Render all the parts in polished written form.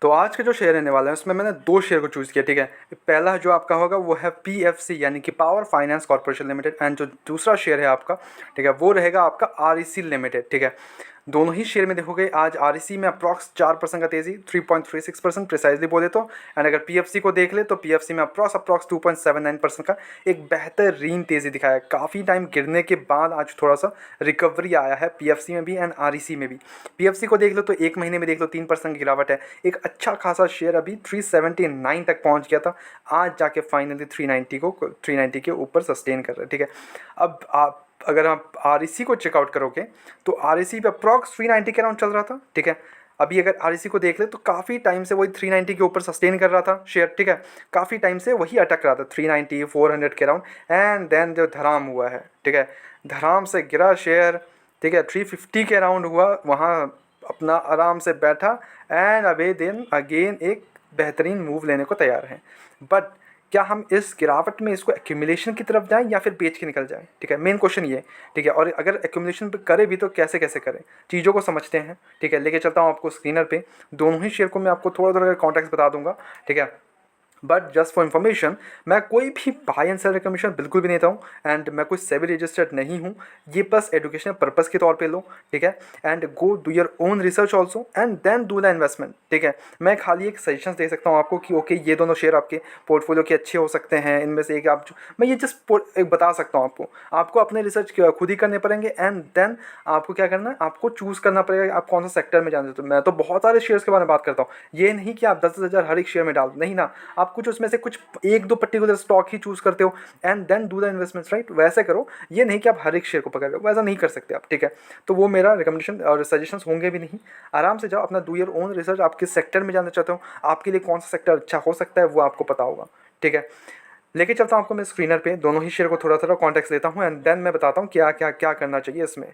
तो आज के जो शेयर रहने वाला है उसमें मैंने 2 शेयर को चूज़ किया, ठीक है। पहला जो आपका होगा वो है पीएफसी यानी कि power finance corporation limited, and जो दूसरा शेयर है आपका, ठीक है, वो रहेगा आपका आरईसी लिमिटेड, ठीक है। दोनों ही शेयर में देखोगे आज आरईसी में अप्रॉक्स 4% का तेज़ी, 3.36% प्रिसाइजली बोले तो, एंड अगर पीएफसी को देख ले तो पीएफसी में अप्रॉक्स 2.79% का एक बेहतरीन तेज़ी दिखाया है। काफ़ी टाइम गिरने के बाद आज थोड़ा सा रिकवरी आया है पीएफसी में भी एंड आरईसी में भी। पीएफसी को देख लो तो एक महीने में देख लो 3% की गिरावट है। एक अच्छा खासा शेयर अभी 379 तक पहुंच गया था, आज जाके फाइनली 390 के ऊपर सस्टेन कर रहा है, ठीक है। अब आप अगर आप आर को चेकआउट करोगे तो आर पे अप्रॉक्स 390 के अराउंड चल रहा था, ठीक है। अभी अगर आर को देख ले तो काफ़ी टाइम से वही 390 के ऊपर सस्टेन कर रहा था शेयर, ठीक है। काफ़ी टाइम से वही अटक रहा था 390 400 के अराउंड, एंड देन जो धराम हुआ है, ठीक है, धराम से गिरा शेयर, ठीक है, 350 के अराउंड हुआ, वहाँ अपना आराम से बैठा, एंड अभी दिन अगेन एक बेहतरीन मूव लेने को तैयार है। बट क्या हम इस गिरावट में इसको एक्यूमुलेशन की तरफ जाएं या फिर बेच के निकल जाएं, ठीक है, मेन क्वेश्चन ये, ठीक है। और अगर एक्यूमुलेशन करे भी तो कैसे कैसे करें, चीज़ों को समझते हैं, ठीक है। लेके चलता हूँ आपको स्क्रीनर पे, दोनों ही शेयर को मैं आपको थोड़ा थोड़ा कॉन्टेक्स्ट बता दूंगा, ठीक है। बट जस्ट फॉर इन्फॉर्मेशन, मैं कोई भी बाय एंड सेल रिकमेंडेशन बिल्कुल भी नहीं देता हूँ, एंड मैं कोई सेबी रजिस्टर्ड नहीं हूँ। ये बस एजुकेशनल पर्पज़ के तौर पे लो, ठीक है, and go do your own research also and then do the investment, ठीक है। मैं खाली एक सजेशन दे सकता हूँ आपको कि ओके ये दोनों शेयर आपके पोर्टफोलियो के अच्छे हो सकते हैं, इनमें से एक आप मैं ये जस्ट एक बता सकता हूँ आपको। आपको अपने रिसर्च खुद ही करने पड़ेंगे, एंड देन आपको क्या करना है, आपको चूज़ करना पड़ेगा आप कौन सा सेक्टर में जाना चाहते हो। मैं तो बहुत सारे शेयर्स के बारे में बात करता हूँ, ये नहीं कि आप 10,000 हर एक शेयर में डाल दो, नहीं ना। आप कुछ उसमें से कुछ एक दो पर्टिकुलर स्टॉक ही चूज करते हो and then do the investments, right, वैसे करो। ये नहीं कि आप हर एक शेयर को पकड़ लो, वैसा नहीं कर सकते आप, ठीक है। तो वो मेरा रिकमेंडेशन और सजेशंस होंगे भी नहीं। आराम से जाओ, अपना डू योर ओन रिसर्च, आप किस सेक्टर में जाना चाहते हो, आपके लिए कौन सा सेक्टर अच्छा हो सकता है वो आपको पता होगा, ठीक है। लेके चलता हूँ आपको मैं स्क्रीनर पे, दोनों ही शेयर को थोड़ा थोड़ा कॉन्टेक्स्ट देता हूँ, एंड देन मैं बताता हूँ क्या क्या क्या करना चाहिए इसमें।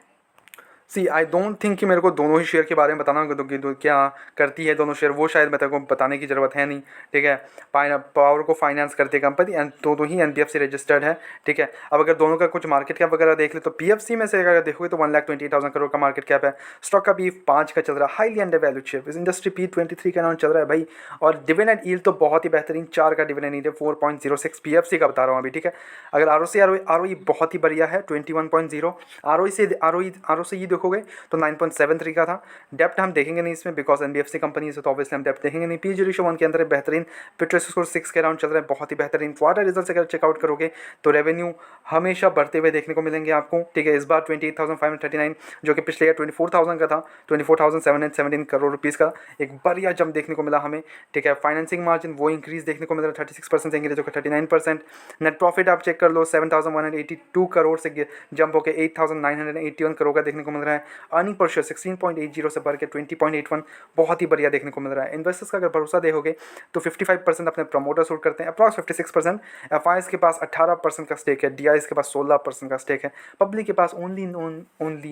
सी आई डोंट थिंक कि मेरे को दोनों ही शेयर के बारे में बताना होगा, तो क्या करती है दोनों शेयर वो शायद मेरे को बताने की ज़रूरत है नहीं, ठीक है। पावर को फाइनेंस करती है कंपनी, एंड दोनों ही एनबीएफसी रजिस्टर्ड है, ठीक है। अब अगर दोनों का कुछ मार्केट कैप वगैरह देख ले तो पीएफसी में से अगर देखोगे तो 1,28,000 करोड़ का मार्केट कैप है। स्टॉक का भी 5 का चल रहा है, हाईली अंडर वैल्यूड शेयर, इस इंडस्ट्री P23 का अराउंड चल रहा है भाई। और डिविडेंड यील्ड तो बहुत ही बेहतरीन, 4 का डिविडेंड यील्ड है, 4.06 पीएफसी का बता रहा हूँ अभी, ठीक है। अगर आरओई बहुत ही बढ़िया है 21.0, आरओ से ये देखोगे तो 9.73 का था। डेप्ट हम देखेंगे नहीं इसमें बिकॉज एनबीएफसी कंपनी है, तो ऑब्वियसली हम डेप्ट देखेंगे नहीं। पीजी रेशियो 1 के अंदर बेहतरीन, पिट्रेस स्कोर 6 के अराउंड चल रहा है, बहुत ही बेहतरीन। क्वार्टर रिजल्ट अगर चेकआउट करोगे तो रेवेन्यू हमेशा बढ़ते हुए देखने को मिलेंगे आपको, ठीक है। इस बार 28,539 जो कि पिछले ईयर 24,000 का था, 24,717 करोड़ रुपीज़ का एक बढ़िया जंप देखने को मिला हमें, ठीक है। फाइनेंसिंग मार्जिन वो इंक्रीज देखने को मिल रहा है 36% से इंक्रीज होकर 39%। नेट प्रॉफिट आप चेक कर लो 7,182 करोड़ से जंप होकर 8,981 करोड़ का देखने को मिल रहा है। अर्निंग पर शेयर 16.80 से बढ़ के 20.81, बहुत ही बढ़िया देखने को मिल रहा है। इन्वेस्टर्स का अगर भरोसा देखोगे तो 55% अपने प्रमोटर्स होल्ड करते हैं, अप्रॉक्स 56%। एफआईएस के पास 18% का स्टेक है, डीआईएस के पास 16% का स्टेक है, पब्लिक के पास ओनली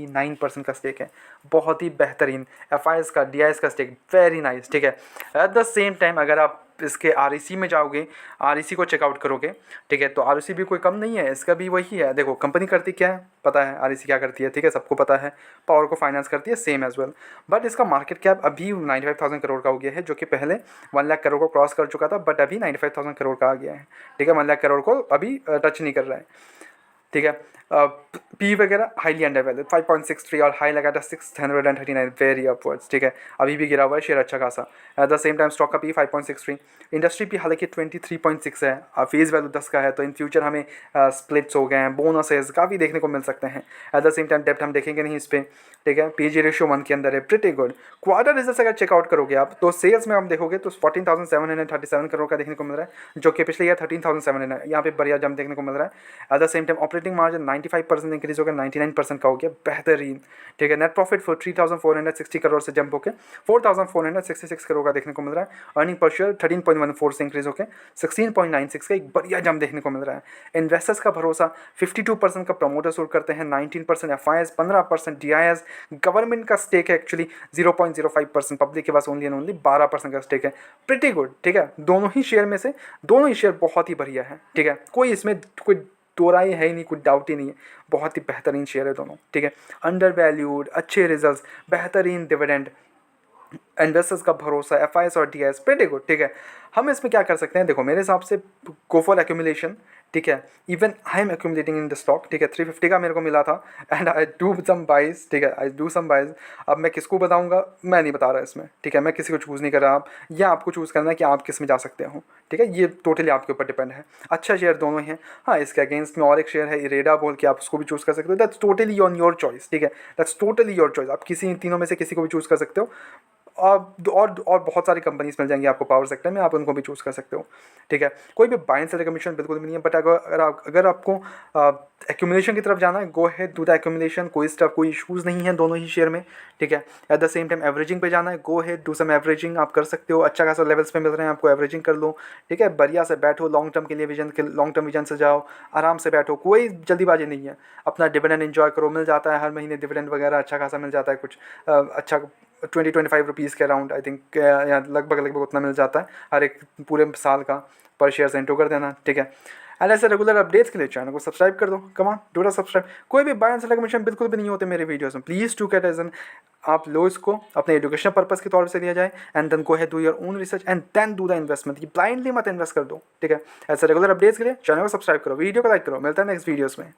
9% का स्टेक है। बहुत ही बेहतरीन एफआईएस का, डीआईएस का स्टेक, वेरी नाइस, ठीक है। एट द सेम टाइम अगर आप इसके आरईसी में जाओगे, आरईसी को चेकआउट करोगे, ठीक है, तो आरईसी भी कोई कम नहीं है, इसका भी वही है। देखो कंपनी करती क्या है पता है, आरईसी क्या करती है, ठीक है, सबको पता है। पावर को फाइनेंस करती है सेम एज वेल, बट इसका मार्केट कैप अभी 95,000 करोड़ का हो गया है, जो कि पहले 1 लाख करोड़ को क्रॉस कर चुका था, बट अभी 95,000 करोड़ का आ गया है, ठीक है। 1 लाख करोड़ को अभी टच नहीं कर रहा है, ठीक है। पी वगैरह हाईली अंडर वैल्यूड 5.63 और हाई लगा था 639, वेरी अपवर्ड्स, ठीक है। अभी भी गिरा हुआ है शेयर अच्छा खासा। At the same time stock का पी 5.63, इंडस्ट्री पी हालांकि 23.6 है, फेस वैल्यू 10 का है, तो इन फ्यूचर हमें स्प्लिट्स हो गए हैं, बोनसेस काफ़ी देखने को मिल सकते हैं। एट द सेम टाइम डेप्ट हम देखेंगे नहीं इस पर, ठीक है। पीजी रेशियो 1 के अंदर है, प्रिटी गुड। क्वार्टर रिजल्ट अगर चेकआउट करोगे आप तो सेल्स में आप देखोगे तो 14,737 करोड़ का देखने को मिल रहा है, जो कि पिछले ईयर 13,700 है, यहाँ पे बढ़िया जंप देखने को मिल रहा है। At the same time operating margin 95% increase होकर 99% का हो गया, बेहतरीन, ठीक है। नेट प्रॉफिट 3,460 करोड़ से जंप होकर 4,466 करोड़ का देखने को मिल रहा है। अर्निंग पर शेयर 13.14 से इंक्रीज होकर 16.96 का एक बढ़िया जंप देखने को मिल रहा है। इन्वेस्टर्स का भरोसा 52% का प्रमोटर्स होल्ड करते हैं, 19% एफआईएस, 15% डीआईएस, गवर्नमेंट का स्टेक है एक्चुअली 0.05%, पब्लिक के पास ओनली एंड ओनली 12% का स्टेक है, प्रिटी गुड, ठीक है। दोनों ही शेयर में से दोनों ही शेयर बहुत ही बढ़िया है, ठीक है। कोई इसमें कोई दो राय है ही नहीं, कुछ डाउट ही नहीं है, बहुत ही बेहतरीन शेयर है दोनों, ठीक है। अंडर वैल्यूड, अच्छे रिजल्ट्स, बेहतरीन डिविडेंड, इन्वेस्टर्स का भरोसा, एफ और डी प्रेटी गुड, ठीक है। हम इसमें क्या कर सकते हैं, देखो मेरे हिसाब से गो फॉर एक्यूमुलेशन, ठीक है। Even I am accumulating in the stock, ठीक है। 350 का मेरे को मिला था and I do some buys, ठीक है, आई डू सम बाइज। अब मैं किसको बताऊंगा, मैं नहीं बता रहा इसमें, ठीक है। मैं किसी को चूज़ नहीं कर रहा, आप या आपको चूज़ करना है कि आप किस में जा सकते हो, ठीक है। ये टोटली आपके ऊपर डिपेंड है। अच्छा शेयर दोनों ही हैं, हाँ इसके अगेंस्ट में और एक शेयर है इरेडा बोल के, आप उसको भी चूज़ कर सकते हो। That's totally on your choice, ठीक है। दैट्स टोटली योर चॉइस, आप किसी इन तीनों में से किसी को भी चूज़ कर सकते हो। और बहुत सारी कंपनीज मिल जाएंगी आपको पावर सेक्टर में, आप उनको भी चूज़ कर सकते हो, ठीक है। कोई भी बाय एंड सेल कमीशन बिल्कुल भी नहीं है, बट अगर आपको एक्यूमुलेशन की तरफ जाना है, गो है डू द एक्यूमुलेशन, कोई इशूज़ नहीं है दोनों ही शेयर में, ठीक है। At the same time averaging पे जाना है, गो है डू सम एवरेजिंग, आप कर सकते हो, अच्छा खासा लेवल्स पे मिल रहे हैं आपको, एवरेजिंग कर लो, ठीक है। बढ़िया से बैठो, लॉन्ग टर्म के लिए लॉन्ग टर्म विजन से जाओ, आराम से बैठो, कोई जल्दीबाजी नहीं है, अपना डिविडेंड एंजॉय करो, मिल जाता है हर महीने डिविडेंड वगैरह अच्छा खासा मिल जाता है, कुछ अच्छा 20-25 के अराउंड आई थिंक, या लगभग उतना मिल जाता है हर एक पूरे साल का, पर शेयर से एंटर कर देना, ठीक है। एंड ऐसे रेगुलर अपडेट्स के लिए चैनल को सब्सक्राइब कर दो, कमान डू द सब्सक्राइब। कोई भी बाय एंड सेल कमीशन बिल्कुल भी नहीं होते मेरे वीडियोस में, please to get as an, आप लो इसको अपने एजुकेशन पर्पस के तौर से लिया जाए, एंड देन गो है do your own research and then do the investment, ये ब्लाइंडली मत इन्वेस्ट कर दो, ठीक है। ऐसे रेगुलर अपडेट्स के लिए चैनल को सब्सक्राइब करो, वीडियो को लाइक करो, मिलता है नेक्स्ट वीडियोस में।